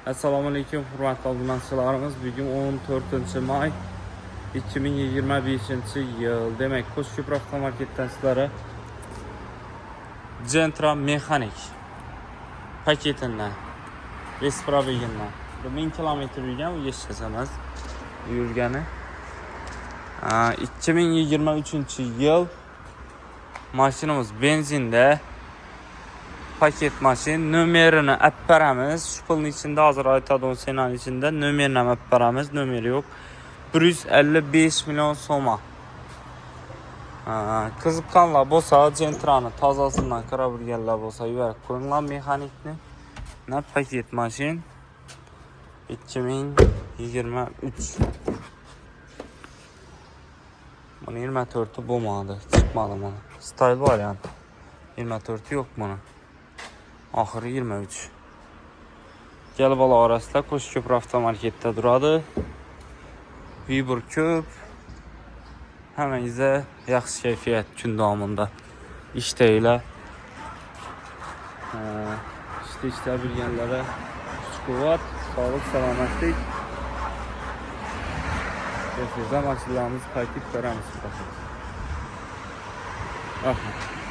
Assalamu alaikum hurmatli obunachilarimiz. Bugun 14 may 2025-yil. Demak, Qo'shko'pir avtomarketdan sizlarga Gentra mexanik paketinden Resprabeginden 1000 kilometr yurgan, u hech emas yurgani. 2023-yil mashinamiz benzinde. Paket maşin numerini apparamiz. Şu pulun içinde hazır aytadigan senan içinde numerini apparamiz. Numeri yok. 155 milyon soma. Qiziqqanlar bo'lsa, Gentrani tozasidan kirib bilganlar bo'lsa, yuborib qo'yinglar mexanikni. Na paket maşin 2023. Bunu 24'ü bo'lmadi, chiqmadi mana. Style variant. 24'ü yok bunun. Ahırı 23. Gel bala arasında Qo'shko'pir avtomarketda duradi. Vibur ko'p. Hammangizga yaxshi kayfiyat kun davomida ishdanglar. Ishlab yurganlarga kuch-quvvat, sog'lik, salomatlik. Sizlar mashinlarimizni qaytib beramiz. Rahmat.